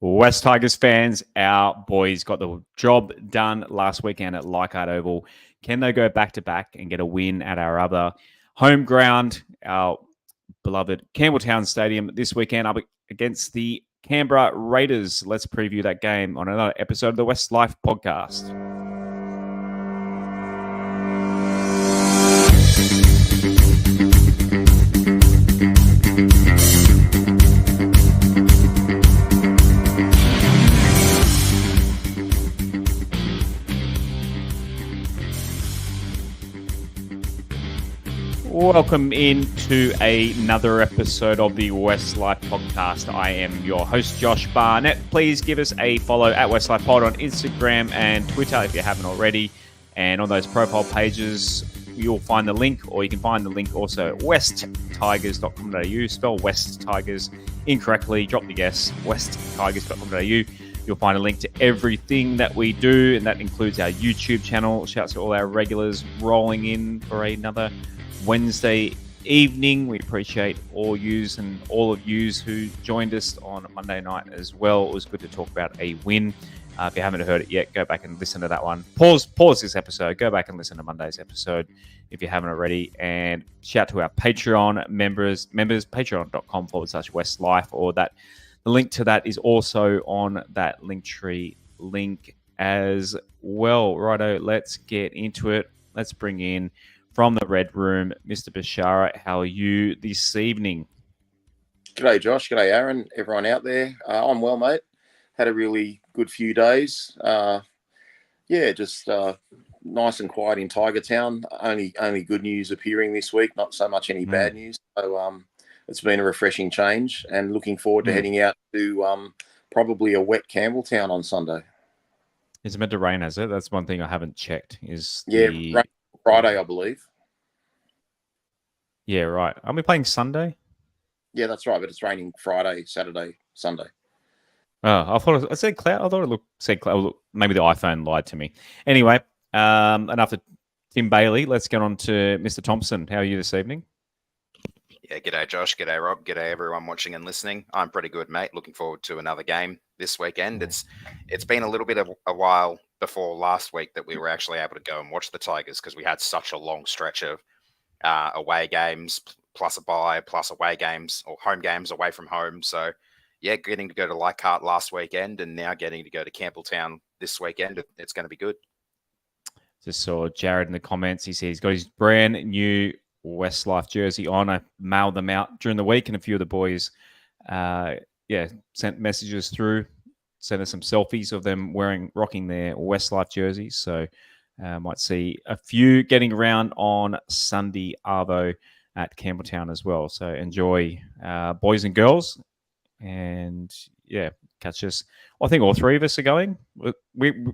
West Tigers fans, our boys got the job done last weekend at Leichhardt Oval. Can they go back-to-back and get a win at our other home ground, our beloved Campbelltown Stadium this weekend up against the Canberra Raiders? Let's preview that game on another episode of the WestsLife Podcast. Welcome into another episode of the WestsLife Podcast. I am your host, Josh Barnett. Please give us a follow at WestsLife Pod on Instagram and Twitter if you haven't already. And on those profile pages, you'll find the link, or you can find the link also at westtigers.com.au. Spell West Tigers incorrectly. Drop the S, westtigers.com.au. You'll find a link to everything that we do, and that includes our YouTube channel. Shouts to all our regulars rolling in for another Wednesday evening. We appreciate all yous and all of yous who joined us on Monday night as well. It was good to talk about a win. If you haven't heard it yet, go back and listen to that one. Pause this episode. Go back and listen to Monday's episode if you haven't already. And shout to our Patreon members, patreon.com/WestLife, or that the link to that is also on that Linktree link as well. Righto, let's get into it. Let's bring in from the Red Room, Mr. Bashara. How are you this evening? G'day, Josh. G'day, Aaron. Everyone out there. I'm well, mate. Had a really good few days. Just nice and quiet in Tiger Town. Only good news appearing this week, not so much any bad news. So it's been a refreshing change, and looking forward to heading out to probably a wet Campbelltown on Sunday. Is it meant to rain, has it? That's one thing I haven't checked. Rain Friday, I believe. Yeah, right. Are we playing Sunday? Yeah, that's right. But it's raining Friday, Saturday, Sunday. Oh, I thought it said cloud. I thought it said cloud. Look, maybe the iPhone lied to me. Anyway, enough of Tim Bailey. Let's get on to Mr. Thompson. How are you this evening? Yeah, g'day, Josh. G'day, Rob. G'day, everyone watching and listening. I'm pretty good, mate. Looking forward to another game this weekend. It's been a little bit of a while before last week that we were actually able to go and watch the Tigers, because we had such a long stretch of away games, plus a bye, plus away games, or home games away from home. So, yeah, getting to go to Leichhardt last weekend and now getting to go to Campbelltown this weekend, it's going to be good. Just saw Jared in the comments. He said he's got his brand new WestsLife jersey on. I mailed them out during the week, and a few of the boys sent messages through, sent us some selfies of them rocking their WestsLife jerseys. So might see a few getting around on Sunday arvo at Campbelltown as well. So enjoy, boys and girls, and catch us. I think all three of us are going. We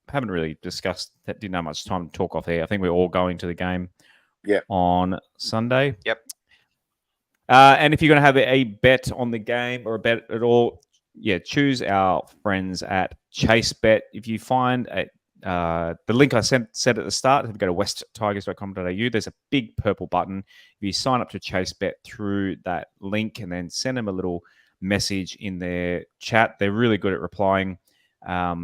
haven't really discussed that. Didn't have much time to talk off air. I think we're all going to the game. Yeah, on Sunday. Yep. And if you're going to have a bet on the game or a bet at all, choose our friends at Chase Bet. If you find the link I said at the start, if you go to westtigers.com.au, there's a big purple button. If you sign up to Chase Bet through that link and then send them a little message in their chat, they're really good at replying. I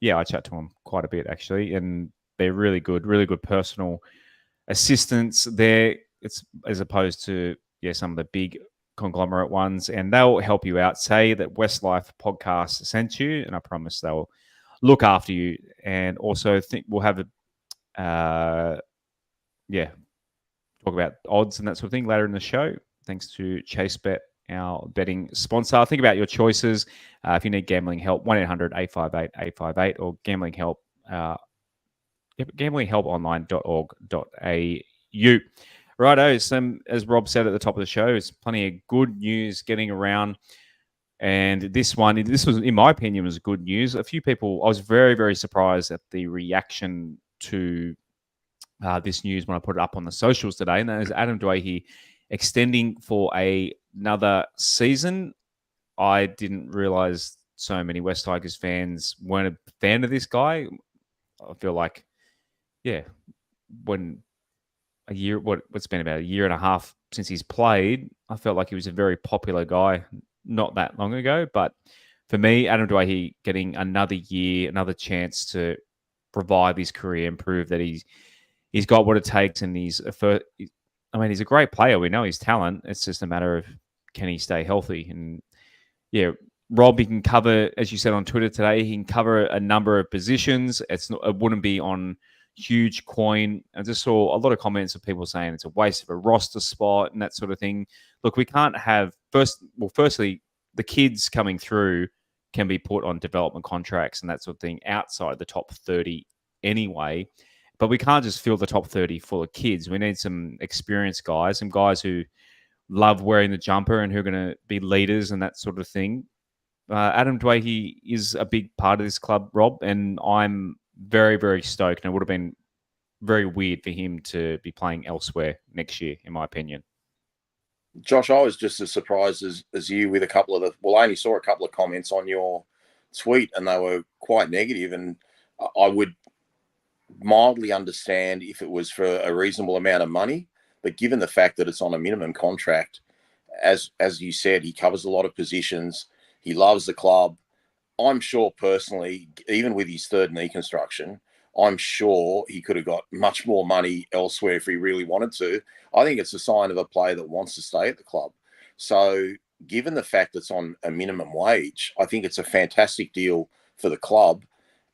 chat to them quite a bit actually, and they're really good personal assistance there. It's as opposed to some of the big conglomerate ones, and they'll help you out. Say that WestsLife Podcast sent you, and I promise they'll look after you. And also think we'll have talk about odds and that sort of thing later in the show, thanks to ChaseBet, our betting sponsor. Think about your choices. If you need gambling help, 1-800-858-858 or gambling help, gamblinghelponline.org.au. Righto, as Rob said at the top of the show, it's plenty of good news getting around. And this was, in my opinion, was good news. A few people, I was very, very surprised at the reaction to this news when I put it up on the socials today. And that is Adam Dwayhe extending for another season. I didn't realize so many West Tigers fans weren't a fan of this guy. I feel like, when it's been about a year and a half since he's played, I felt like he was a very popular guy not that long ago. But for me, Adam Dwyer getting another year, another chance to revive his career and prove that he's got what it takes, and he's a great player. We know his talent. It's just a matter of can he stay healthy. And yeah, Rob, he can cover, as you said on Twitter today, he can cover a number of positions. It wouldn't be on huge coin. I just saw a lot of comments of people saying it's a waste of a roster spot and that sort of thing. Look, we can't have firstly, the kids coming through can be put on development contracts and that sort of thing outside the top 30 anyway. But we can't just fill the top 30 full of kids. We need some experienced guys, some guys who love wearing the jumper and who are going to be leaders and that sort of thing. Adam Dwyer is a big part of this club, Rob, and I'm very, very stoked. And it would have been very weird for him to be playing elsewhere next year, in my opinion. Josh, I was just as surprised as you with I only saw a couple of comments on your tweet and they were quite negative, and I would mildly understand if it was for a reasonable amount of money, but given the fact that it's on a minimum contract, as you said, he covers a lot of positions. He loves the club. I'm sure personally, even with his third knee construction, I'm sure he could have got much more money elsewhere if he really wanted to. I think it's a sign of a player that wants to stay at the club. So given the fact it's on a minimum wage, I think it's a fantastic deal for the club.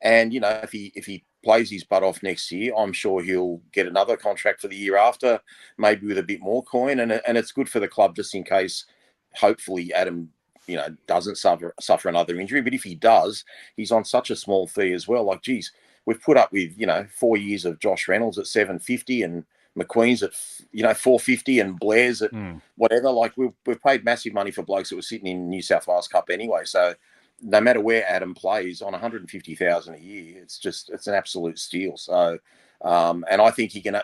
And, you know, if he plays his butt off next year, I'm sure he'll get another contract for the year after, maybe with a bit more coin. And it's good for the club just in case, hopefully, Adam, you know, doesn't suffer another injury. But if he does, he's on such a small fee as well. Like, geez, we've put up with, 4 years of Josh Reynolds at $750 and McQueen's at, $450 and Blair's at whatever. Like, we've paid massive money for blokes that were sitting in New South Wales Cup anyway. So no matter where Adam plays on $150,000 a year, it's an absolute steal. So, and I think he can,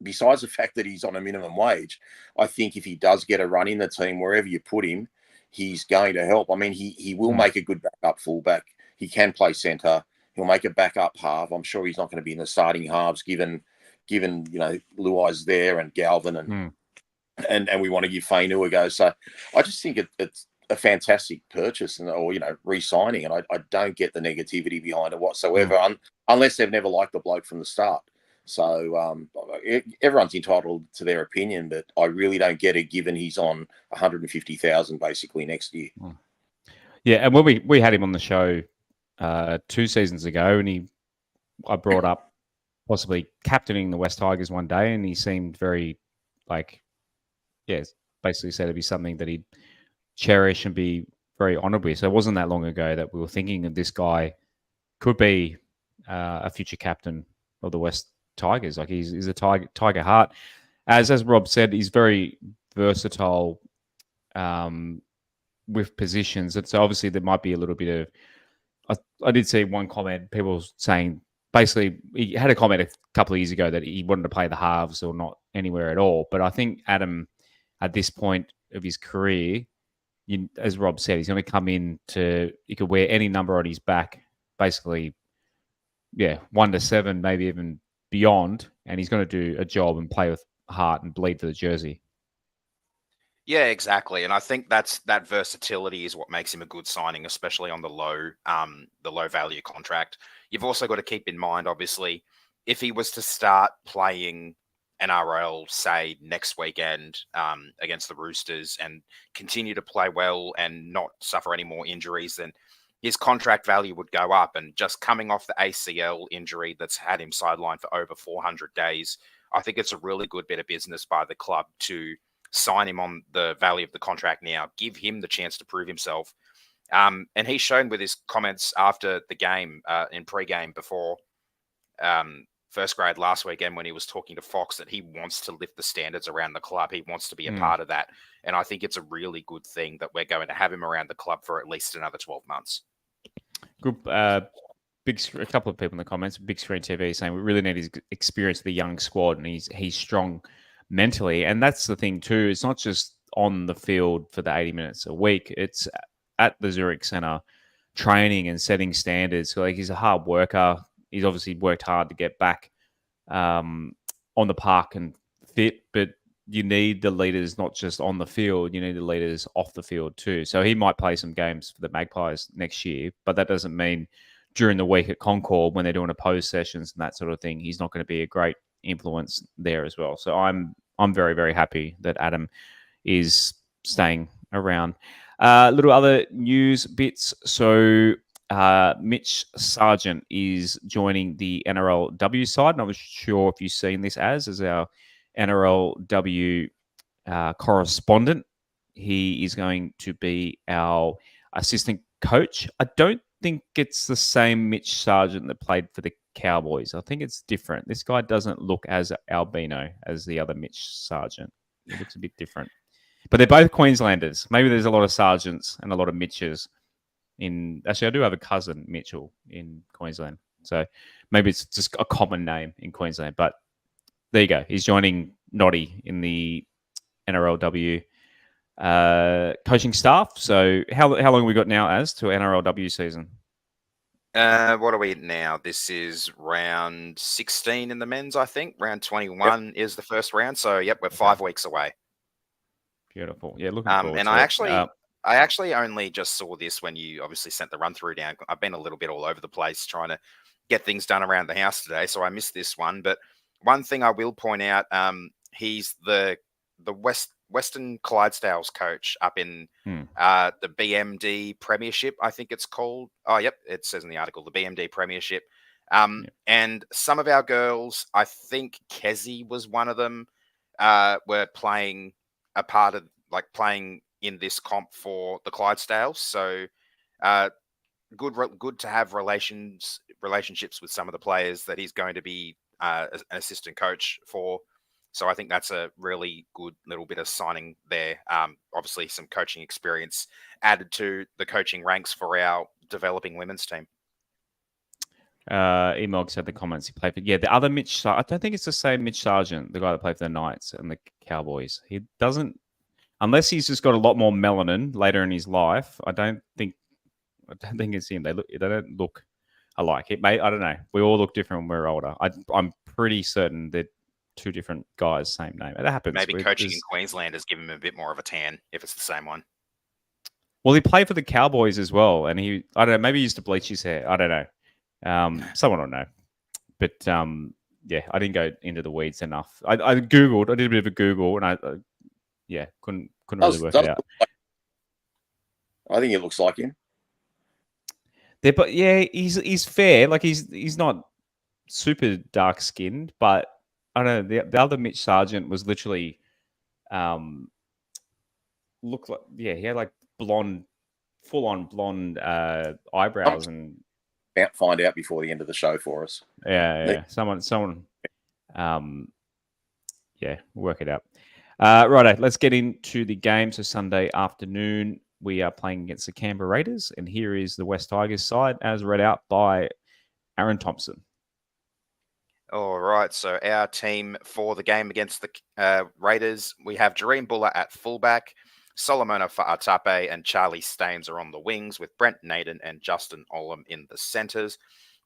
besides the fact that he's on a minimum wage, I think if he does get a run in the team, wherever you put him, he's going to help. I mean, he will make a good backup fullback. He can play centre. He'll make a backup half. I'm sure he's not going to be in the starting halves given Luai's there and Galvin and we want to give Fainu a go. So I just think it's a fantastic purchase or re-signing, and I don't get the negativity behind it whatsoever, unless they've never liked the bloke from the start. So everyone's entitled to their opinion, but I really don't get it given he's on $150,000 basically next year. Yeah, and when we had him on the show 2 seasons ago, and I brought up possibly captaining the West Tigers one day, and he seemed very basically said it'd be something that he'd cherish and be very honoured with. So it wasn't that long ago that we were thinking that this guy could be a future captain of the West Tigers. Like he's a tiger heart. As Rob said, he's very versatile with positions. And so obviously there might be a little bit of... I did see one comment, people saying, basically, he had a comment a couple of years ago that he wanted to play the halves or not anywhere at all. But I think Adam, at this point of his career, as Rob said, he's going to come in he could wear any number on his back, basically, 1 to 7, maybe even beyond, and he's going to do a job and play with heart and bleed for the jersey. Yeah, exactly. And I think that versatility is what makes him a good signing, especially on the low value contract. You've also got to keep in mind, obviously, if he was to start playing NRL, say, next weekend against the Roosters and continue to play well and not suffer any more injuries, then his contract value would go up. And just coming off the ACL injury that's had him sidelined for over 400 days, I think it's a really good bit of business by the club to sign him on the value of the contract now, give him the chance to prove himself. And he's shown with his comments after the game, in pre-game before first grade last weekend when he was talking to Fox, that he wants to lift the standards around the club. He wants to be a part of that. And I think it's a really good thing that we're going to have him around the club for at least another 12 months. Good. A couple of people in the comments, Big Screen TV, saying we really need his experience with the young squad, and he's strong mentally. And that's the thing too. It's not just on the field for the 80 minutes a week. It's at the Zurich Centre training and setting standards. So he's a hard worker. He's obviously worked hard to get back on the park and fit, but you need the leaders not just on the field, you need the leaders off the field too. So he might play some games for the Magpies next year, but that doesn't mean during the week at Concord when they're doing opposed sessions and that sort of thing, he's not going to be a great influence there as well. So I'm very, very happy that Adam is staying around. Little other news bits. So Mitch Sargent is joining the NRLW side, and I was sure if you've seen this as our NRLW correspondent. He is going to be our assistant coach. I don't think it's the same Mitch Sargent that played for the Cowboys. I think it's different. This guy doesn't look as albino as the other Mitch Sargent. He looks a bit different. But they're both Queenslanders. Maybe there's a lot of Sargents and a lot of Mitches actually, I do have a cousin, Mitchell, in Queensland. So maybe it's just a common name in Queensland. But there you go. He's joining Noddy in the NRLW coaching staff. So how long have we got now as to NRLW season? What are we now? This is round 16 in the men's, I think. Round 21 is the first round. So, we're 5 weeks away. Beautiful. Yeah, looking forward and to it. I actually only just saw this when you obviously sent the run through down. I've been a little bit all over the place trying to get things done around the house today, so I missed this one. But one thing I will point out, he's the Western Clydesdales coach up in the BMD Premiership, I think it's called. Oh, yep, it says in the article, the BMD Premiership. And some of our girls, I think Kezi was one of them, were playing a part of, playing in this comp for the Clydesdales. So good to have relationships with some of the players that he's going to be an assistant coach for. So I think that's a really good little bit of signing there. Obviously, some coaching experience added to the coaching ranks for our developing women's team. Emog said the comments he played for. Yeah, the other Mitch, I don't think it's the same Mitch Sargent, the guy that played for the Knights and the Cowboys. He doesn't, unless he's just got a lot more melanin later in his life. I don't think it's him. They don't look alike. I don't know. We all look different when we're older. I'm pretty certain they're two different guys, same name. That happens. Maybe coaching in Queensland has given him a bit more of a tan if it's the same one. Well, he played for the Cowboys as well, and I don't know, maybe he used to bleach his hair. I don't know. Someone will know. But yeah, I didn't go into the weeds enough. I Googled, I did a bit of a Google, and I couldn't really work it out. I think it looks like him. But yeah, he's fair. Like he's not super dark skinned, but I don't know. The other Mitch Sargent was literally looked like, he had like full on blonde eyebrows and find out before the end of the show for us. Yeah. Someone work it out. Righto, let's get into the game. So Sunday afternoon, we are playing against the Canberra Raiders, and here is the West Tigers side as read out by Aaron Thompson. All right, so our team for the game against the Raiders, we have Jareen Buller at fullback, Solomona Fa'atape and Charlie Staines are on the wings, with Brent Naden and Justin Olam in the centres.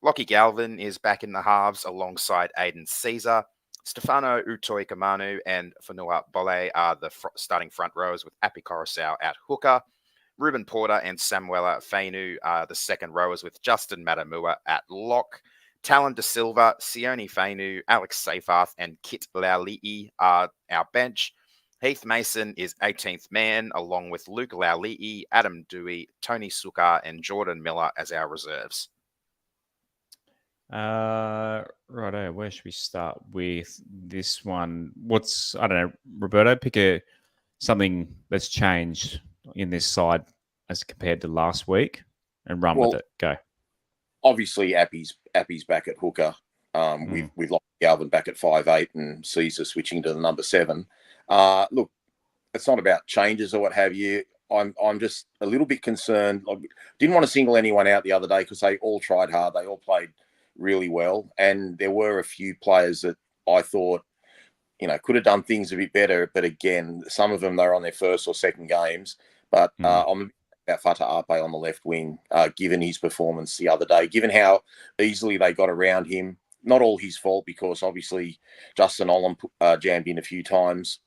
Lockie Galvin is back in the halves alongside Aiden Caesar. Stefano Utoikamanu and Fanua Bole are the starting front rows, with Api Coruscant at hooker. Ruben Porter and Samuela Fainu are the second rowers, with Justin Matamua at lock. Talon De Silva, Sione Fainu, Alex Seyfarth and Kit Laulii are our bench. Heath Mason is 18th man, along with Luke Laulii, Adam Dewey, Tony Sukar and Jordan Miller as our reserves. Righto, where should we start with this one? I don't know, Roberto, pick something that's changed in this side as compared to last week and run with it. Go. Obviously, Appy's back at hooker. We've lost Galvin back at 5'8" and Caesar switching to the number 7. Look, it's not about changes or what have you. I'm just a little bit concerned. I didn't want to single anyone out the other day because they all tried hard. They all played really well, and there were a few players that I thought, could have done things a bit better. But again, some of them, they're on their first or second games. But I'm about Fa'atape on the left wing, given his performance the other day, given how easily they got around him. Not all his fault, because obviously Justin Olam jammed in a few times.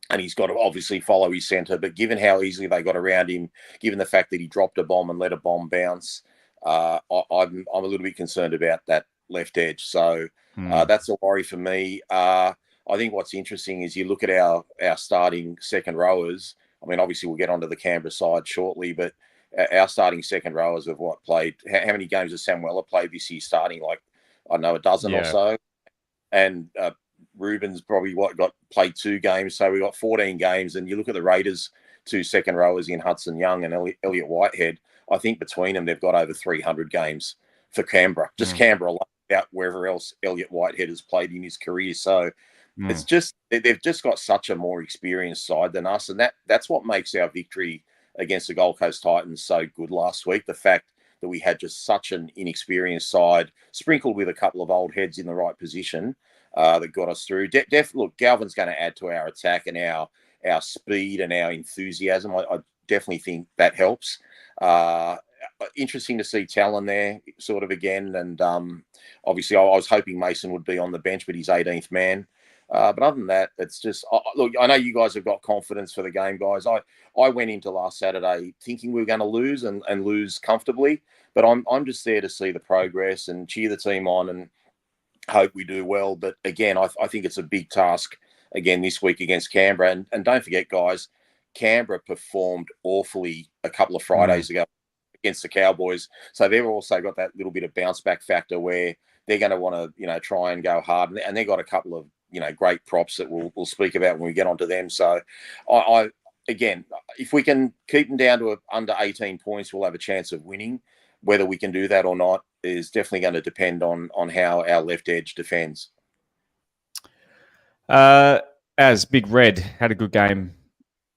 and he's got to obviously follow his centre. But given how easily they got around him, given the fact that he dropped a bomb and let a bomb bounce, I'm a little bit concerned about that left edge. So that's a worry for me. I think what's interesting is you look at our starting second rowers. I mean, obviously we'll get onto the Canberra side shortly, but our starting second rowers have played? How many games has Samuela played this year starting? Like, I don't know, a dozen or so. And Ruben's probably played 2 games. So we got 14 games. And you look at the Raiders' 2 second rowers in Hudson Young and Elliot Whitehead. I think between them, they've got over 300 games for Canberra. Just Canberra alone, out wherever else Elliot Whitehead has played in his career. So it's just, they've just got such a more experienced side than us. And that's what makes our victory against the Gold Coast Titans so good last week. The fact that we had just such an inexperienced side, sprinkled with a couple of old heads in the right position, that got us through. Look, Galvin's going to add to our attack and our speed and our enthusiasm. I definitely think that helps. Interesting to see Talon there sort of again. And obviously I was hoping Mason would be on the bench, but he's 18th man. But other than that, it's just, look, I know you guys have got confidence for the game, guys. I went into last Saturday thinking we were going to lose and lose comfortably, but I'm just there to see the progress and cheer the team on and hope we do well. But again, I think it's a big task again this week against Canberra. And don't forget, guys, Canberra performed awfully a couple of Fridays ago against the Cowboys. So they've also got that little bit of bounce back factor where they're going to want to, try and go hard. And they've got a couple of, great props that we'll speak about when we get onto them. So again, if we can keep them down to under 18 points, we'll have a chance of winning. Whether we can do that or not is definitely going to depend on how our left edge defends. As Big Red had a good game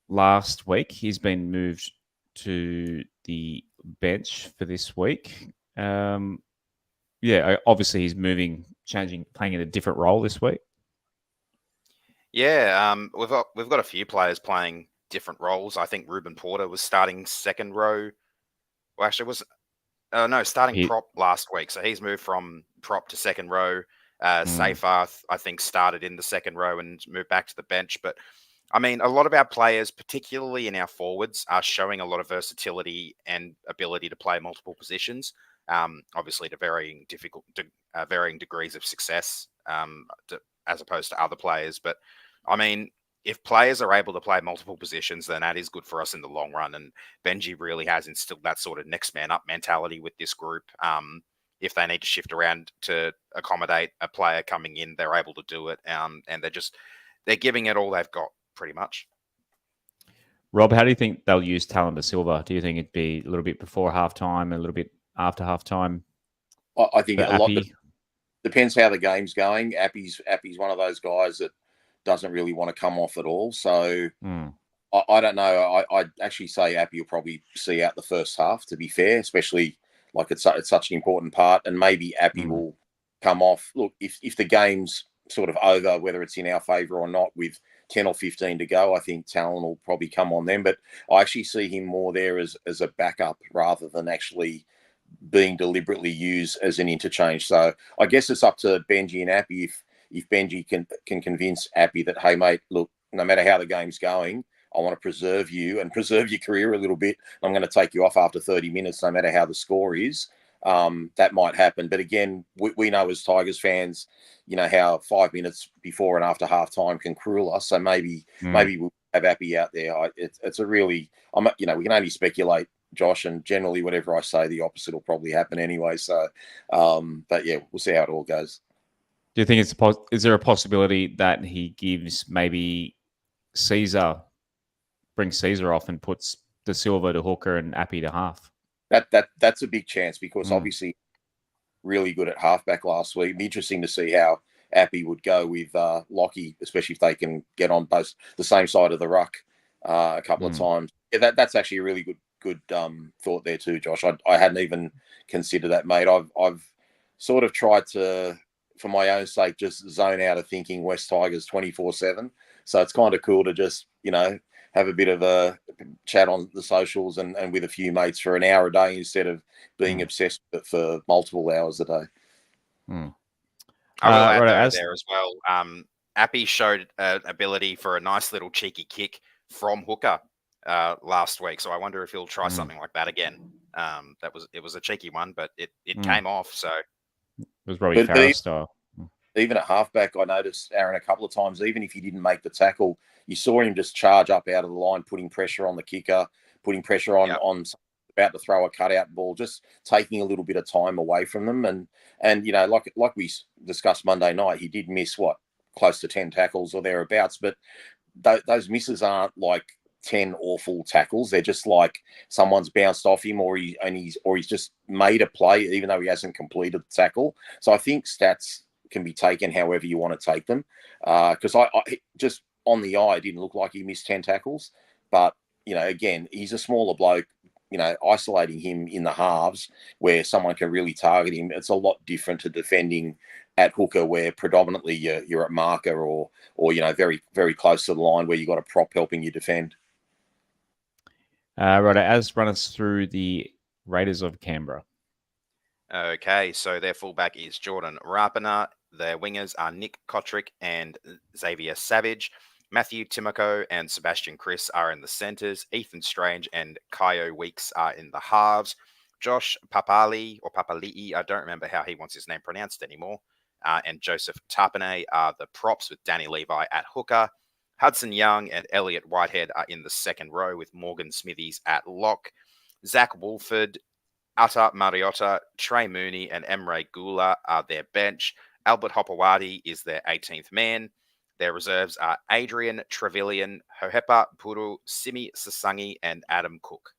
last week, he's been moved to the bench for this week. Obviously he's changing, playing in a different role this week. Yeah, we've got a few players playing different roles. I think Ruben Porter was starting second row. Well, actually, starting prop last week. So he's moved from prop to second row. Seyfarth, I think, started in the second row and moved back to the bench. But I mean, a lot of our players, particularly in our forwards, are showing a lot of versatility and ability to play multiple positions. Obviously, to varying degrees of success, as opposed to other players. But I mean, if players are able to play multiple positions, then that is good for us in the long run. And Benji really has instilled that sort of next man up mentality with this group. If they need to shift around to accommodate a player coming in, they're able to do it. And they're giving it all they've got pretty much. Rob, how do you think they'll use Talon de Silva? Do you think it'd be a little bit before halftime, a little bit after halftime? I think a lot depends how the game's going. Appy's one of those guys that doesn't really want to come off at all. So I don't know. I'd actually say Appy will probably see out the first half, to be fair, especially like it's such an important part. And maybe Appy will come off. Look, if the game's sort of over, whether it's in our favour or not, with 10 or 15 to go, I think Talon will probably come on then. But I actually see him more there as a backup rather than actually being deliberately used as an interchange. So I guess it's up to Benji and Appy if Benji can convince Appy that, hey, mate, look, no matter how the game's going, I want to preserve you and preserve your career a little bit. I'm going to take you off after 30 minutes, no matter how the score is. That might happen. But again, we know as Tigers fans, how 5 minutes before and after halftime can cruel us. So maybe we'll have Appy out there. It's a really, we can only speculate, Josh, and generally whatever I say, the opposite will probably happen anyway. So, but yeah, we'll see how it all goes. Do you think is there a possibility that he gives maybe brings Caesar off and puts De Silva to hooker and Appy to half? That's a big chance because obviously really good at halfback last week. It'd be interesting to see how Appy would go with Lockie, especially if they can get on both the same side of the ruck a couple of times. Yeah, that's actually a really good thought there too, Josh. I hadn't even considered that, mate. I've sort of tried to, for my own sake, just zone out of thinking West Tigers 24/7. So it's kind of cool to just, have a bit of a chat on the socials and with a few mates for an hour a day instead of being obsessed with it for multiple hours a day. I will add there as well. Appy showed ability for a nice little cheeky kick from hooker last week, so I wonder if he'll try something like that again. It was a cheeky one, but it came off. So it was Robbie Farah style. Even at halfback, I noticed Aaron a couple of times. Even if he didn't make the tackle, you saw him just charge up out of the line, putting pressure on the kicker, putting pressure on about to throw a cutout ball, just taking a little bit of time away from them. And you know, like we discussed Monday night, he did miss close to 10 tackles or thereabouts, but those misses aren't like 10 awful tackles. They're just like someone's bounced off him or he's just made a play even though he hasn't completed the tackle. So I think stats can be taken however you want to take them, because I just on the eye didn't look like he missed 10 tackles, but you know, again, he's a smaller bloke. You know, isolating him in the halves where someone can really target him, it's a lot different to defending at hooker where predominantly you're at marker or you know, very, very close to the line where you've got a prop helping you defend. Right, as run us through the Raiders of Canberra. Okay, so their fullback is Jordan Rapana. Their wingers are Nick Kotrick and Xavier Savage. Matthew Timoko and Sebastian Chris are in the centres. Ethan Strange and Kaio Weeks are in the halves. Josh Papali or Papali'i, I don't remember how he wants his name pronounced anymore. And Joseph Tapane are the props with Danny Levi at hooker. Hudson Young and Elliot Whitehead are in the second row with Morgan Smithies at lock. Zach Wolford, Atta Mariotta, Trey Mooney and Emre Gula are their bench. Albert Hopewadi is their 18th man. Their reserves are Adrian Trevelyan, Hohepa Puru, Simi Sasangi, and Adam Cook.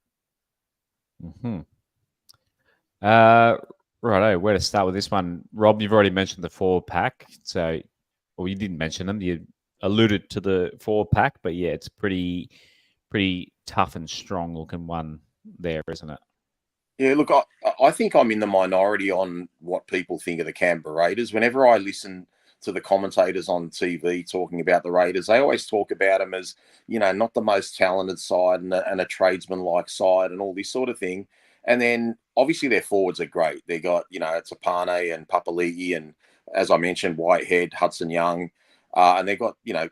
Righto, where to start with this one? Rob, you've already mentioned the 4-pack. So, well, you didn't mention them. You alluded to the 4-pack, but yeah, it's pretty tough and strong looking one there, isn't it? Yeah, look, I think I'm in the minority on what people think of the Canberra Raiders. Whenever I listen to the commentators on TV talking about the Raiders, they always talk about them as, you know, not the most talented side and a tradesman-like side and all this sort of thing. And then obviously their forwards are great. They got, you know, Tapane and Papali'i and, as I mentioned, Whitehead, Hudson Young, and they've got, you know,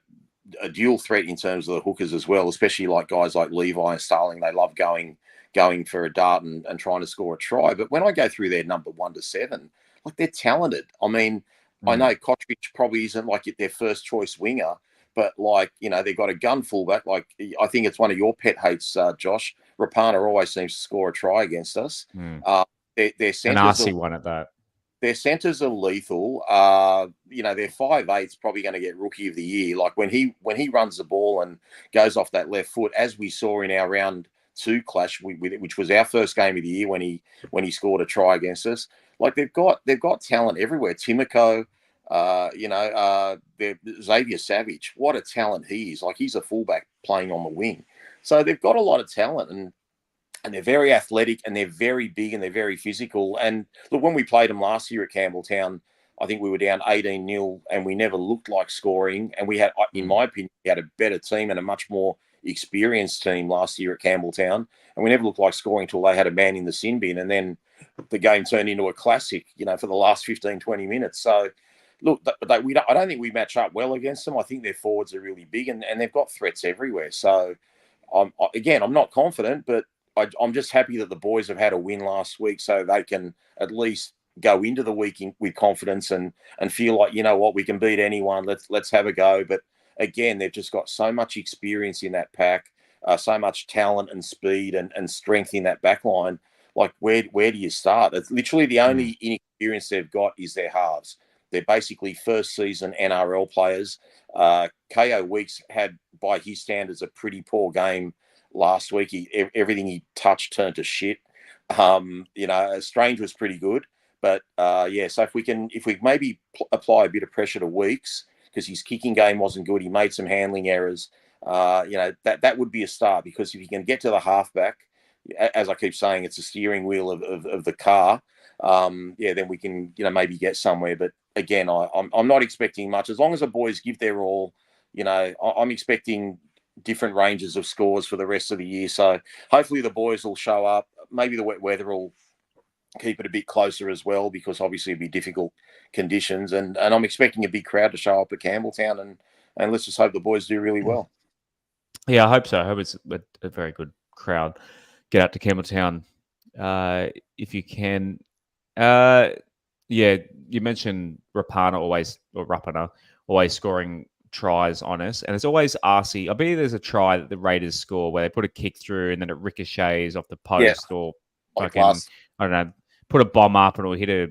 a dual threat in terms of the hookers as well, especially like guys like Levi and Starling. They love going for a dart and trying to score a try. But when I go through their number 1 to 7, like, they're talented. I mean, I know Kotrick probably isn't like their first choice winger, but like, you know, they've got a gun fullback. Like, I think it's one of your pet hates, Josh. Rapana always seems to score a try against us. Their centers, an arsey one at that. Their centers are lethal. You know, their 5'8's probably going to get Rookie of the Year. Like when he runs the ball and goes off that left foot, as we saw in our round 2 clash, which was our first game of the year when he scored a try against us. Like they've got talent everywhere. Timoko, you know, Xavier Savage, what a talent he is. Like, he's a fullback playing on the wing. So they've got a lot of talent and they're very athletic and they're very big and they're very physical. And look, when we played them last year at Campbelltown, I think we were down 18-0 and we never looked like scoring. And we had, in my opinion, we had a better team and a much more experienced team last year at Campbelltown. And we never looked like scoring until they had a man in the sin bin. And then the game turned into a classic, you know, for the last 15, 20 minutes. So, look, I don't think we match up well against them. I think their forwards are really big and they've got threats everywhere. So, I'm not confident, but I'm just happy that the boys have had a win last week so they can at least go into the week with confidence and feel like, you know what, we can beat anyone. Let's have a go. But again, they've just got so much experience in that pack, so much talent and speed and strength in that back line. Like, where do you start? It's literally the only inexperience they've got is their halves. They're basically first season NRL players. KO Weeks had, by his standards, a pretty poor game last week. Everything he touched turned to shit. You know, Strange was pretty good, but yeah. So if we maybe apply a bit of pressure to Weeks, because his kicking game wasn't good, he made some handling errors. You know, that would be a start, because if you can get to the halfback, as I keep saying, it's a steering wheel of the car. Yeah, then we can, you know, maybe get somewhere. But again, I'm not expecting much. As long as the boys give their all, you know, I'm expecting different ranges of scores for the rest of the year. So hopefully the boys will show up. Maybe the wet weather will keep it a bit closer as well, because obviously it'd be difficult conditions. And I'm expecting a big crowd to show up at Campbelltown, and let's just hope the boys do really well. Yeah, I hope so. I hope it's a very good crowd. Get out to Campbelltown if you can. Yeah, you mentioned Rapana always scoring tries on us, and it's always arsey. I bet there's a try that the Raiders score where they put a kick through and then it ricochets off the post, or fucking, I don't know, put a bomb up and it'll hit a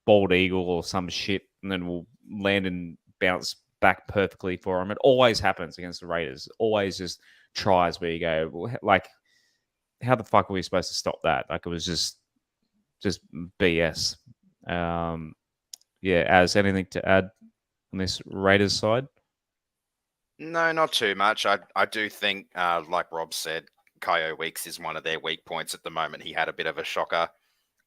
bald eagle or some shit, and then we'll land and bounce back perfectly for them. It always happens against the Raiders. Always just tries where you go, like, how the fuck are we supposed to stop that? Like, it was just BS. As anything to add on this Raiders side? No, not too much. I do think, like Rob said, Kyo Weeks is one of their weak points at the moment. He had a bit of a shocker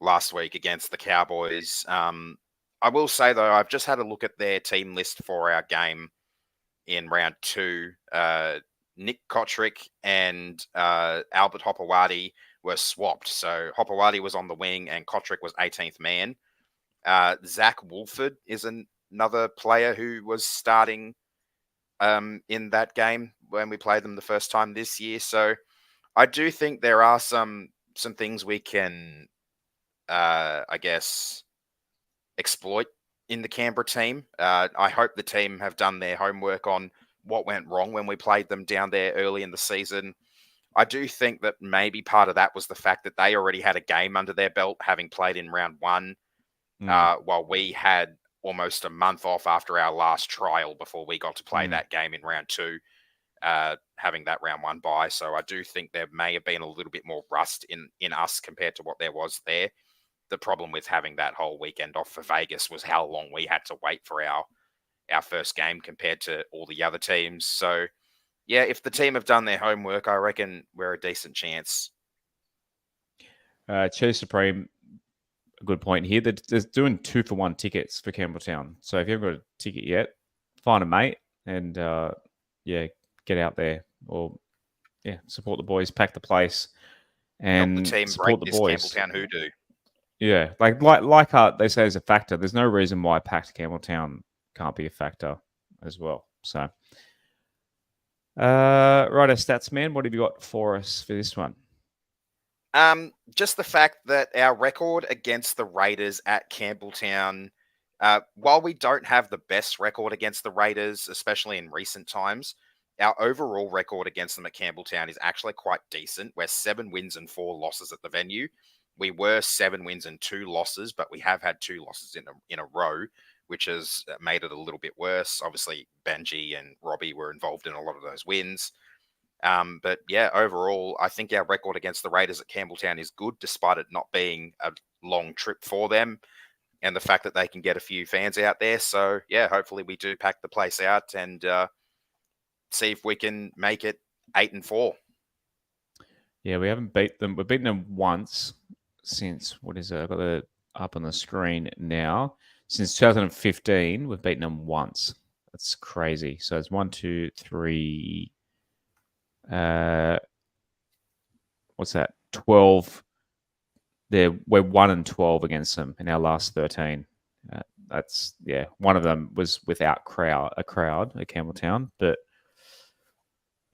last week against the Cowboys. I will say, though, I've just had a look at their team list for our game in round 2. Nick Kotrick and Albert Hopewadi were swapped. So Hopewadi was on the wing and Kotrick was 18th man. Zach Wolford is another player who was starting in that game when we played them the first time this year. So I do think there are some things we can, I guess, exploit in the Canberra team. I hope the team have done their homework on what went wrong when we played them down there early in the season. I do think that maybe part of that was the fact that they already had a game under their belt, having played in round 1, while we had almost a month off after our last trial before we got to play that game in round 2, having that round 1 bye. So I do think there may have been a little bit more rust in us compared to what there was there. The problem with having that whole weekend off for Vegas was how long we had to wait for our first game compared to all the other teams. So, yeah, if the team have done their homework, I reckon we're a decent chance. Cheese Supreme, a good point here. They're doing 2-for-1 tickets for Campbelltown. So if you haven't got a ticket yet, find a mate and, get out there, or, support the boys, pack the place, and help the team support break the boys. This Campbelltown hoodoo. Yeah, like Leichhardt, they say is a factor. There's no reason why packed Campbelltown can't be a factor as well. So, righto, stats man, what have you got for us for this one? Just the fact that our record against the Raiders at Campbelltown, while we don't have the best record against the Raiders, especially in recent times, our overall record against them at Campbelltown is actually quite decent. We're 7 wins and 4 losses at the venue. We were 7 wins and 2 losses, but we have had 2 losses in a row, which has made it a little bit worse. Obviously, Benji and Robbie were involved in a lot of those wins. But yeah, overall, I think our record against the Raiders at Campbelltown is good, despite it not being a long trip for them, and the fact that they can get a few fans out there. So yeah, hopefully we do pack the place out and see if we can make it 8-4. Yeah, we haven't beat them. We've beaten them once since, what is it? I've got it up on the screen now. Since 2015, we've beaten them once. That's crazy. So it's 1, 2, 3. What's that? 12. We're 1-12 against them in our last 13. That's one of them was without a crowd at Campbelltown, but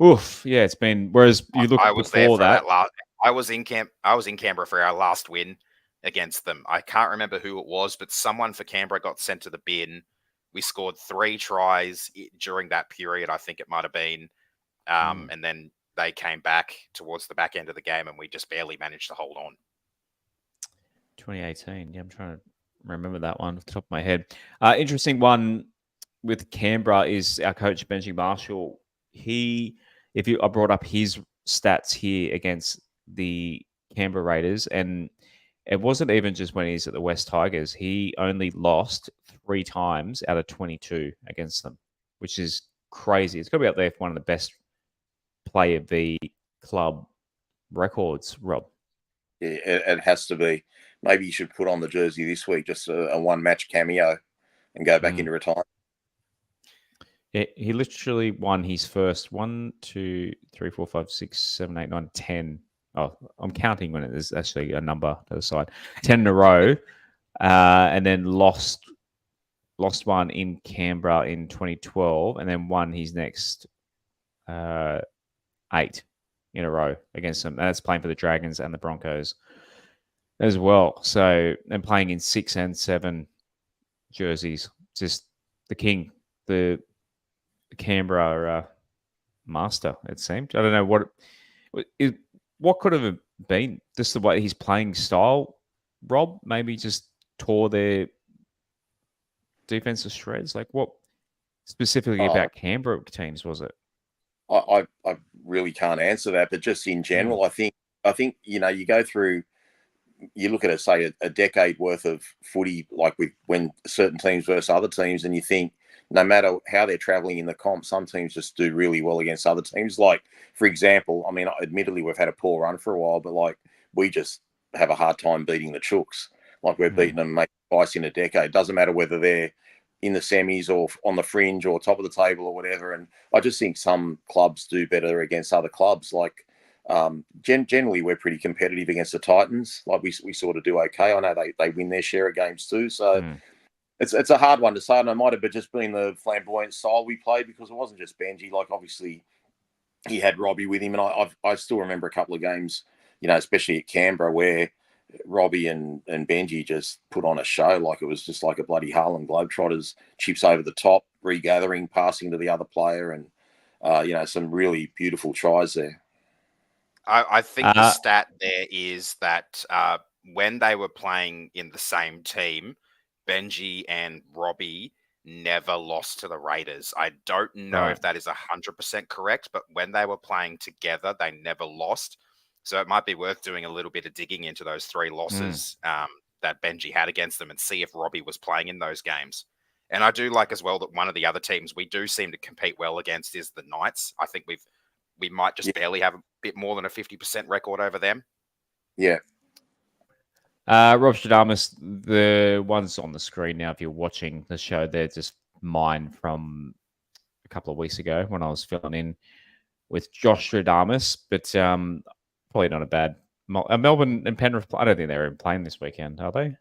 it's been. Whereas you look before that. I was in Canberra for our last win against them. I can't remember who it was, but someone for Canberra got sent to the bin. We scored 3 tries during that period. I think it might have been, and then they came back towards the back end of the game, and we just barely managed to hold on. 2018. Yeah, I'm trying to remember that one off the top of my head. Interesting one with Canberra is our coach Benji Marshall. I brought up his stats here against the Canberra Raiders, and it wasn't even just when he's at the West Tigers. He only lost 3 times out of 22 against them, which is crazy. It's got to be up there for one of the best player v club records, Rob. Yeah, it has to be. Maybe you should put on the jersey this week, just a 1-match cameo, and go back into retirement. Yeah, he literally won his first 1, 2, 3, 4, 5, 6, 7, 8, 9, 10 Oh, I'm counting when there's actually a number to the side. 10 in a row, and then lost one in Canberra in 2012, and then won his next 8 in a row against them. And that's playing for the Dragons and the Broncos as well. So, and playing in 6 and 7 jerseys. Just the king, the Canberra master, it seemed. I don't know what could have been. Just the way he's playing style, Rob, maybe just tore their defensive shreds. Like, what specifically about Canberra teams was it? I really can't answer that, but just in general, I think you go through, you look at it, say a decade worth of footy, like when certain teams versus other teams, and you think no matter how they're travelling in the comp, some teams just do really well against other teams. Like, for example, I mean, admittedly we've had a poor run for a while, but like we just have a hard time beating the Chooks. Like we've beaten them maybe twice in a decade. Doesn't matter whether they're in the semis or on the fringe or top of the table or whatever. And I just think some clubs do better against other clubs. Like generally, we're pretty competitive against the Titans. Like we sort of do okay. I know they win their share of games too. So it's a hard one to say. And it might have just been the flamboyant style we played, because it wasn't just Benji. Like obviously he had Robbie with him, and I still remember a couple of games, especially at Canberra, where Robbie and Benji just put on a show. Like it was just like a bloody Harlem Globetrotters, chips over the top, regathering, passing to the other player, and some really beautiful tries there. I think the stat there is that when they were playing in the same team, Benji and Robbie never lost to the Raiders. I don't know if that is 100% correct, but when they were playing together, they never lost. So it might be worth doing a little bit of digging into those 3 losses that Benji had against them and see if Robbie was playing in those games. And I do like as well that one of the other teams we do seem to compete well against is the Knights. I think we might just barely have a bit more than a 50% record over them. Yeah. Rob Stradamus, the ones on the screen now, if you're watching the show, they're just mine from a couple of weeks ago when I was filling in with Josh Stradamus, but probably not a bad. Melbourne and Penrith, I don't think they're playing this weekend, are they?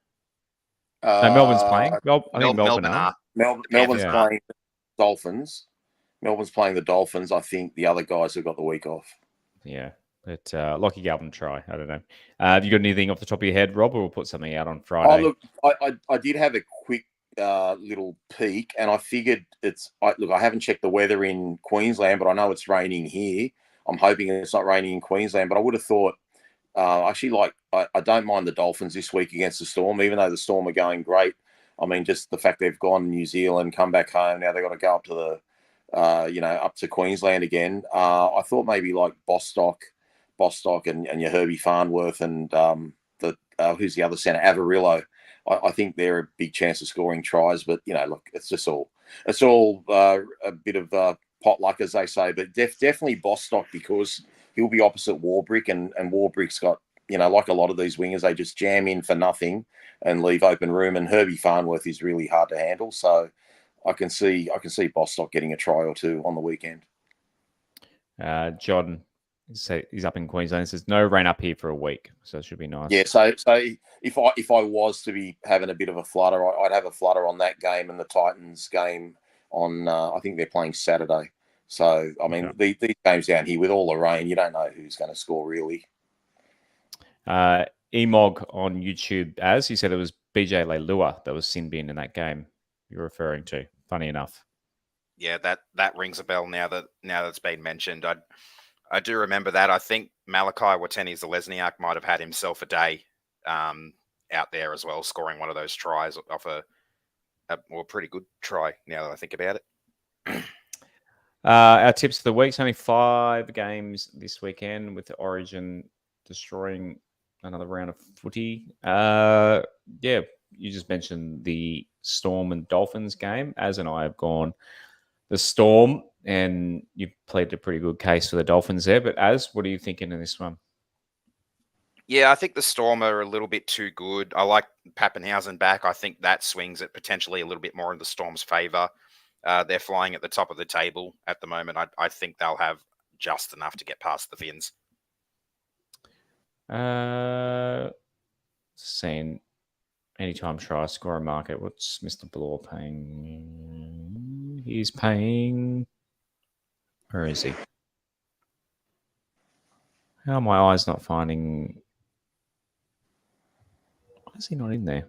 No, Melbourne's playing. I think Melbourne are. Melbourne's playing the Dolphins. Melbourne's playing the Dolphins. I think the other guys have got the week off. Yeah. But Lockie Galvin try. I don't know. Have you got anything off the top of your head, Rob, or we'll put something out on Friday? Oh, look, I did have a quick little peek, and I figured I haven't checked the weather in Queensland, but I know it's raining here. I'm hoping it's not raining in Queensland, but I would have thought, actually, I don't mind the Dolphins this week against the Storm, even though the Storm are going great. I mean, just the fact they've gone to New Zealand, come back home, now they've got to go up to up to Queensland again. I thought maybe like Bostock and your Herbie Farnworth and who's the other centre, Avarillo. I think they're a big chance of scoring tries, but look, it's all a bit of pot luck, as they say. But definitely Bostock, because he'll be opposite Warbrick, and Warbrick's got like a lot of these wingers, they just jam in for nothing and leave open room. And Herbie Farnworth is really hard to handle, so I can see Bostock getting a try or two on the weekend. John. So he's up in Queensland. It says no rain up here for a week, so it should be nice. Yeah, so if I was to be having a bit of a flutter, I'd have a flutter on that game and the Titans game on. I think they're playing Saturday. So I mean, these games down here with all the rain, you don't know who's going to score really. Emog on YouTube, as he said, it was BJ Leilua that was sin bin in that game you're referring to. Funny enough. Yeah, that rings a bell now that it's been mentioned. I do remember that. I think Malachi Watene-Zelezniak might have had himself a day out there as well, scoring one of those tries off a pretty good try, now that I think about it. Our tips of the week, only 5 games this weekend, with the Origin destroying another round of footy. Yeah, you just mentioned the Storm and Dolphins game. Az and I have gone the Storm, and you played a pretty good case for the Dolphins there. But Az, what are you thinking in this one? Yeah, I think the Storm are a little bit too good. I like Pappenhausen back. I think that swings it potentially a little bit more in the Storm's favour. They're flying at the top of the table at the moment. I think they'll have just enough to get past the Finns. Saying anytime try score a market. What's Mr. Bloor paying? He's paying. Where is he? How are my eyes not finding? Why is he not in there?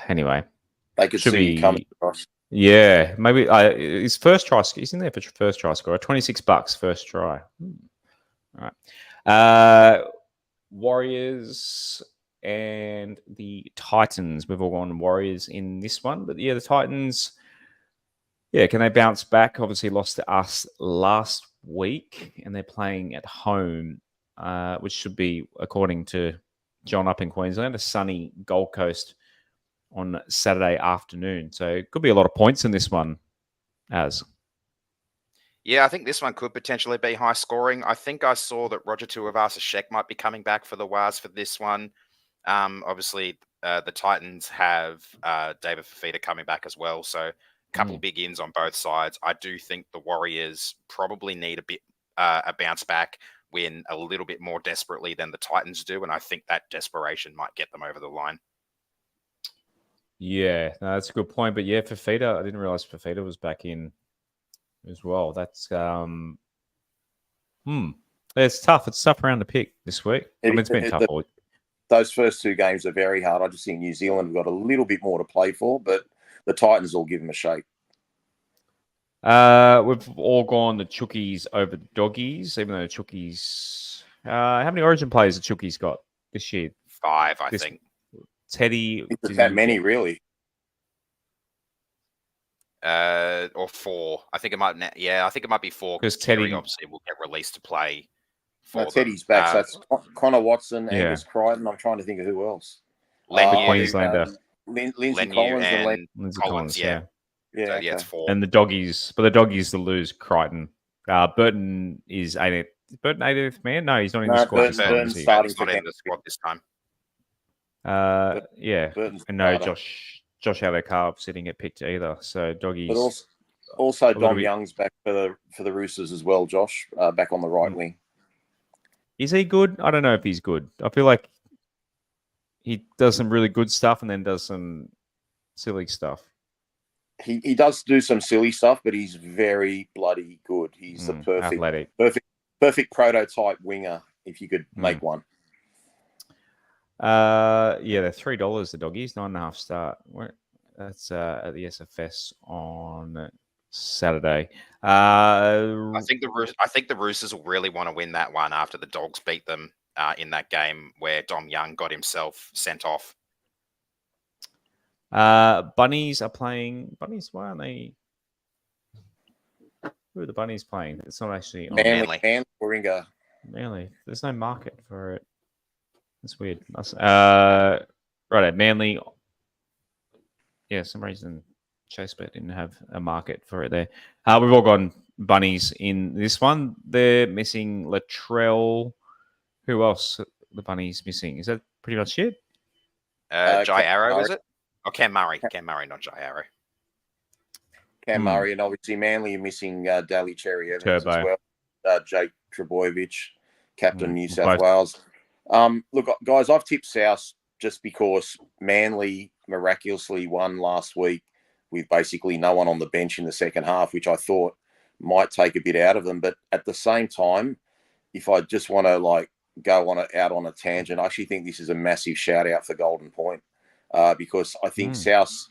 Anyway, They could should see be you coming across. Yeah, maybe his first try. He's in there for first try score. $26 first try. All right. Warriors and the Titans. We've all gone Warriors in this one, but yeah, the Titans. Yeah, can they bounce back? Obviously, lost to us last week, and they're playing at home, which should be, according to John up in Queensland, a sunny Gold Coast on Saturday afternoon. So it could be a lot of points in this one, as. Yeah, I think this one could potentially be high scoring. I think I saw that Roger Tuivasa-Sheck might be coming back for the Wars for this one. Obviously, the Titans have David Fafita coming back as well. So a couple big ins on both sides. I do think the Warriors probably need a bounce back, win a little bit more desperately than the Titans do. And I think that desperation might get them over the line. Yeah, no, that's a good point. But yeah, Fafita, I didn't realize Fafita was back in as well. That's it's tough. It's tough around the pick this week. It's been tough all week. Those first two games are very hard. I just think New Zealand have got a little bit more to play for, but the Titans will give them a shake. We've all gone the Chookies over the Doggies, even though the Chookies. How many Origin players the Chookies got this year? 5, I think. Teddy. It's that many, really. Or 4. I think it might. Yeah, I think it might be 4 because Teddy obviously will get released to play. Teddy's back. So that's Connor Watson, Angus Crichton. I'm trying to think of who else. Queenslander. Lindsay Collins and Lindsay Collins. Yeah. Yeah, So, okay. it's 4. And the Doggies, but the Doggies to lose Crichton. Burton is 80th. Burton 80th man? No, he's not in the squad. Burton's starting not in the squad this time. Yeah. Burton's and no starter. Josh Addo-Carr sitting at picked either. So Doggies. But also Dom Young's back for the Roosters as well, Josh, back on the right wing. Is he good? I don't know if he's good. I feel like he does some really good stuff and then does some silly stuff. He does do some silly stuff, but he's very bloody good. He's the perfect prototype winger, if you could make one. Yeah, they're $3, the Doggies, 9.5 start. That's at the SFS on Saturday. I think the Roosters will really want to win that one after the Dogs beat them in that game where Dom Young got himself sent off. Bunnies are playing. Bunnies, why aren't they? Who are the Bunnies playing? It's not actually on Manly. Warringah. Manly. There's no market for it. That's weird. Right, Manly. Yeah, some reason ChaseBet didn't have a market for it there. We've all gone Bunnies in this one. They're missing Latrell. Who else? The Bunnies missing. Is that pretty much it? Jai Arrow, is it? Oh, Cam Murray. Cam Murray, not Jai Arrow. Cam Murray, and obviously Manly are missing Daly Cherry Evans as well. Jake Trebojevic, captain New South Wales. Look, guys, I've tipped South just because Manly miraculously won last week with basically no one on the bench in the second half, which I thought might take a bit out of them. But at the same time, if I just want to go out on a tangent, I actually think this is a massive shout out for Golden Point because I think South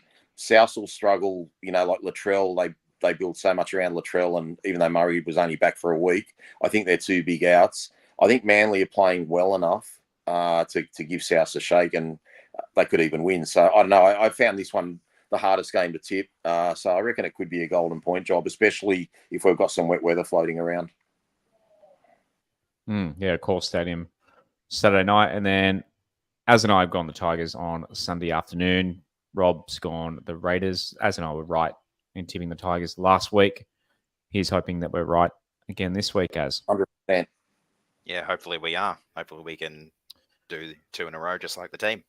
will struggle. Like Latrell, they build so much around Latrell, and even though Murray was only back for a week, I think they're two big outs. I think Manly are playing well enough to give South a shake, and they could even win. So I don't know. I found this one the hardest game to tip. So I reckon it could be a Golden Point job, especially if we've got some wet weather floating around. Yeah, Core Stadium Saturday night. And then Az and I have gone the Tigers on Sunday afternoon. Rob's gone the Raiders. Az and I were right in tipping the Tigers last week. He's hoping that we're right again this week, Az. 100%. Yeah, hopefully we are. Hopefully we can do 2 in a row just like the team.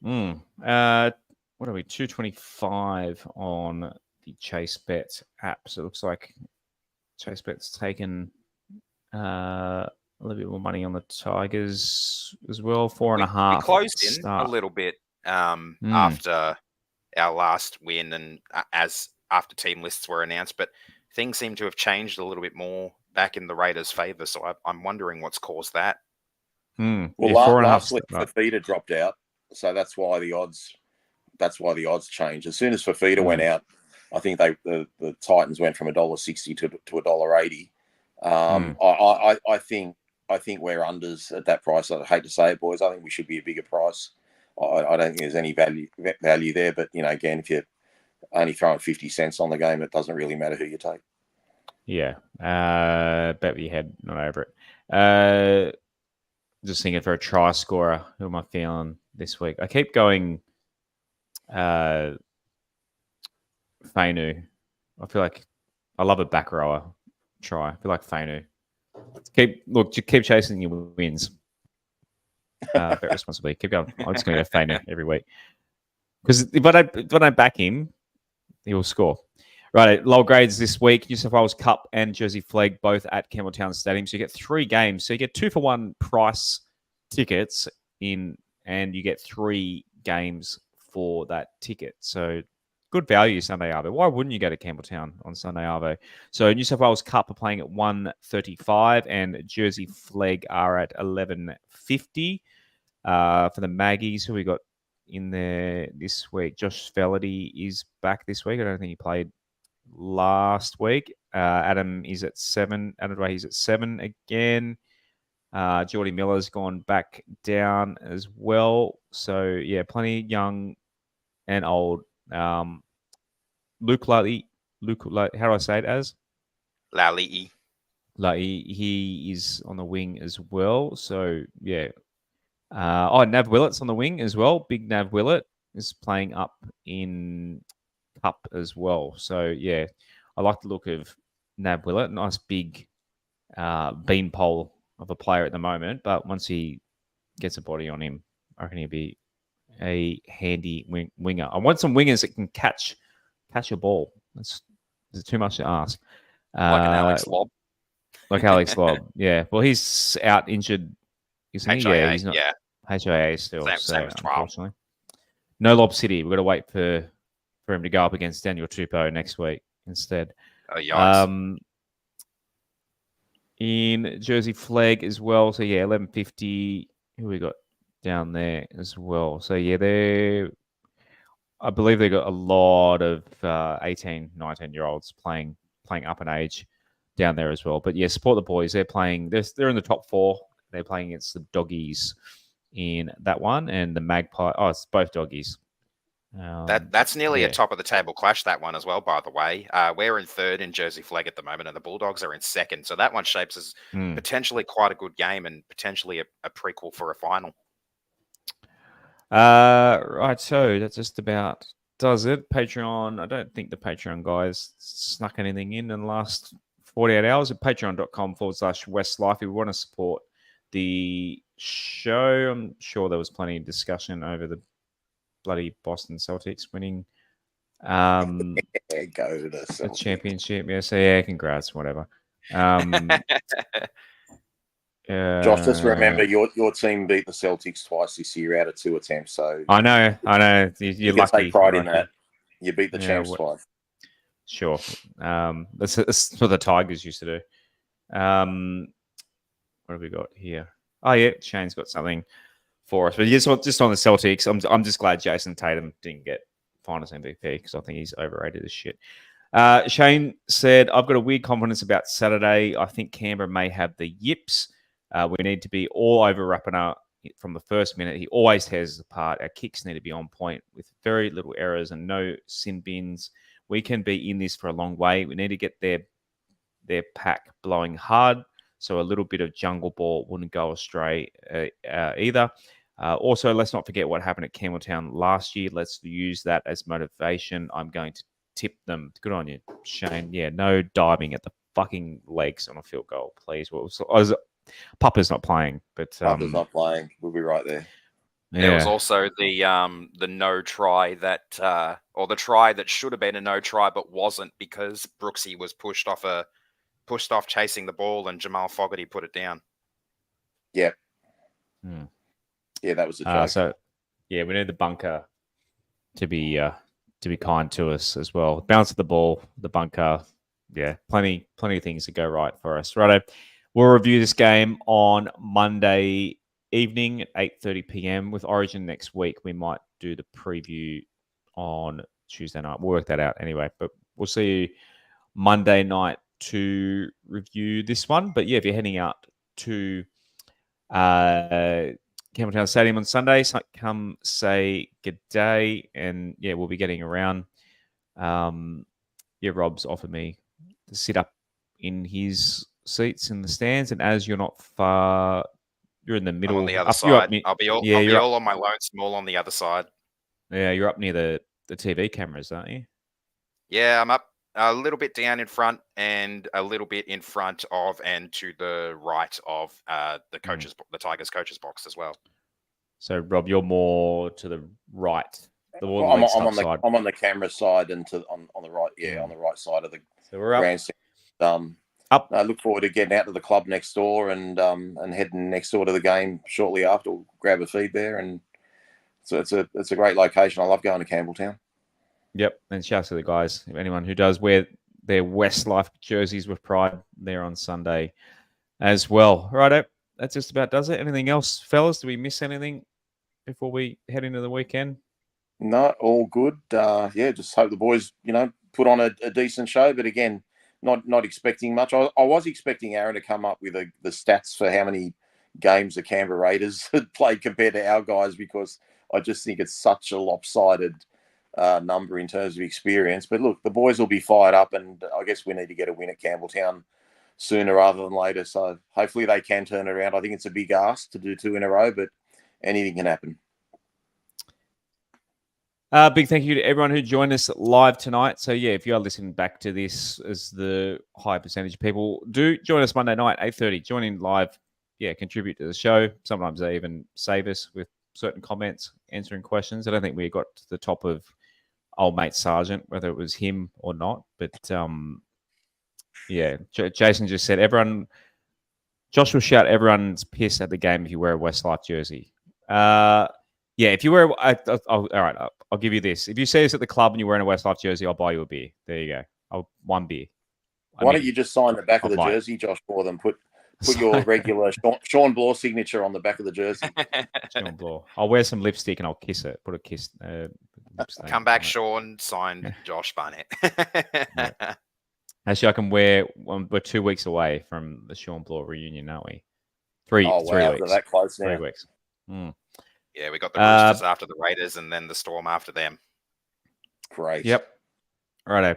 What are we? 225 on the ChaseBet app. So it looks like ChaseBet's taken a little bit more money on the Tigers as well. 4.5. We closed in start. a little bit after our last win and after team lists were announced, but things seem to have changed a little bit more back in the Raiders' favour. So I'm wondering what's caused that. Well, yeah, last 4.5. week Fafita dropped out, so that's why the odds changed. As soon as Fafita went out, I think the Titans went from $1.60 to $1.80. I think we're unders at that price. I hate to say it, boys. I think we should be a bigger price. I don't think there's any value there. But again, if you're only throwing 50 cents on the game, it doesn't really matter who you take. Yeah, bet with your head, not over it. Just thinking for a try scorer, who am I feeling this week? I keep going Fainu. I feel like I love a back rower try. I feel like Fainu. Keep chasing your wins. Bet responsibly. Keep going. I'm just going to go Fainu every week. Because if I don't back him, he will score. Right, low grades this week. New South Wales Cup and Jersey Flag both at Campbelltown Stadium. So you get 3 games. So you get 2-for-1 price tickets in, and you get 3 games for that ticket. So good value Sunday Arvo. Why wouldn't you go to Campbelltown on Sunday Arvo? So New South Wales Cup are playing at 1:35 and Jersey Flag are at 11:50. For the Maggies, who we got in there this week? Josh Felity is back this week. I don't think he played last week. Adam is at 7. He's at 7 again. Geordie Miller's gone back down as well. So yeah, plenty young and old. Luke Lally, how do I say it as? Lally. He is on the wing as well. So yeah. Nav Willett's on the wing as well. Big Nav Willett is playing up in Cup as well. So yeah, I like the look of Nav Willett. Nice big beanpole of a player at the moment, but once he gets a body on him, I reckon he'll be a handy winger. I want some wingers that can catch a ball. Is it too much to ask? Like an Alex Lobb. Like Alex Lobb, yeah. Well, he's out injured. Isn't he? HIA, Yeah, he's not. Yeah. HIA still. Same as 12. Unfortunately. No Lob City. We've got to wait for him to go up against Daniel Tupou next week instead. Oh, yikes. In Jersey Flag as well. So yeah, 11:50. Who we got down there as well? So yeah, I believe they got a lot of 18, 19-year-olds playing up in age down there as well. But yeah, support the boys. They're playing. They're in the top 4. They're playing against the Doggies in that one, and the Magpie. Oh, it's both Doggies. That's nearly a top of the table clash, that one as well, by the way. We're in 3rd in Jersey Flag at the moment, and the Bulldogs are in 2nd. So that one shapes as potentially quite a good game and potentially a prequel for a final. Right, so that just about does it. Patreon. I don't think the Patreon guys snuck anything in the last 48 hours at patreon.com/WestsLife. If you want to support the show, I'm sure there was plenty of discussion over the bloody Boston Celtics winning Go to the championship. Yeah, so yeah, congrats, whatever. Josh, just remember your team beat the Celtics twice this year out of 2 attempts. So I know. You're lucky. Take pride in that. You beat the champs twice. Sure. That's what the Tigers used to do. What have we got here? Oh yeah, Shane's got something for us. But just on the Celtics, I'm just glad Jason Tatum didn't get Finals MVP because I think he's overrated as shit. Shane said, I've got a weird confidence about Saturday. I think Canberra may have the yips. We need to be all over Rapana from the first minute. He always tears us apart. Our kicks need to be on point with very little errors and no sin bins. We can be in this for a long way. We need to get their pack blowing hard, so a little bit of jungle ball wouldn't go astray either. Also, let's not forget what happened at Campbelltown last year. Let's use that as motivation. I'm going to tip them. Good on you, Shane. Yeah, no diving at the fucking legs on a field goal, please. Pupper's not playing, but Pupper's not playing. We'll be right there. Yeah. There was also the no try that, or the try that should have been a no try but wasn't because Brooksy was pushed off chasing the ball and Jamal Fogarty put it down. Yeah. Hmm. Yeah, that was a joke. So, yeah, we need the bunker to be kind to us as well. Bounce of the ball, the bunker. Yeah, plenty of things to go right for us. Righto. We'll review this game on Monday evening at 8:30 p.m. with Origin next week. We might do the preview on Tuesday night. We'll work that out anyway. But we'll see you Monday night to review this one. But yeah, if you're heading out to Campbelltown Stadium on Sunday, so come say good day, and yeah, we'll be getting around. Yeah, Rob's offered me to sit up in his seats in the stands, and as you're not far, you're in the middle. I'm on the other side. I'll be all on my lone small on the other side. Yeah, you're up near the TV cameras, aren't you? Yeah, I'm up a little bit down in front and a little bit in front of and to the right of the Tigers coaches box as well. So, Rob, you're more to the right. I'm on the camera side and on the right. Yeah, on the right side of the grandstand. I look forward to getting out to the club next door and heading next door to the game shortly after. We'll grab a feed there, and so it's a great location. I love going to Campbelltown. Yep, and shout out to the guys. Anyone who does wear their WestsLife jerseys with pride there on Sunday as well. Righto, that just about does it. Anything else, fellas? Do we miss anything before we head into the weekend? No, all good. Yeah, just hope the boys, put on a decent show. But again, not expecting much. I was expecting Aaron to come up with the stats for how many games the Canberra Raiders had played compared to our guys, because I just think it's such a lopsided number in terms of experience. But look, the boys will be fired up, and I guess we need to get a win at Campbelltown sooner rather than later. So hopefully they can turn it around. I think it's a big ask to do 2 in a row, but anything can happen. Big thank you to everyone who joined us live tonight. So yeah, if you are listening back to this, as the high percentage of people do, join us Monday night, 8:30. Join in live. Yeah, contribute to the show. Sometimes they even save us with certain comments, answering questions. I don't think we got to the top of old mate Sargent, whether it was him or not. But yeah, Jason just said Josh will shout everyone's pissed at the game if you wear a WestsLife jersey. Yeah, if you wear, all right, I'll give you this. If you see us at the club and you're wearing a WestsLife jersey, I'll buy you a beer. There you go. One beer. Why don't you just sign the back of the jersey, Josh, for them? Put your regular Sean Bloor signature on the back of the jersey. Sean Bloor. I'll wear some lipstick and I'll kiss it. Put a kiss. Come back, Sean. Signed Josh Barnett. Yeah. Actually, I can wear. We're 2 weeks away from the Sean Bloor reunion, aren't we? 3 weeks. They're that close now. 3 weeks. Yeah, we got the Roosters after the Raiders and then the Storm after them. Great. Yep. Righto.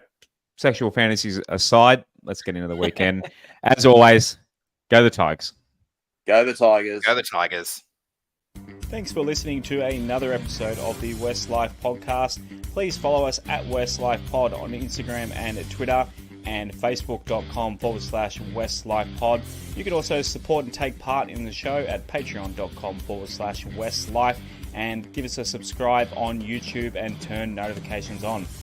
Sexual fantasies aside, let's get into the weekend. As always, go the Tigers. Go the Tigers. Go the Tigers. Thanks for listening to another episode of the WestsLife Podcast. Please follow us at WestsLife Pod on Instagram and Twitter, and facebook.com/WestsLifePod. You can also support and take part in the show at patreon.com/WestsLife, and give us a subscribe on YouTube and turn notifications on.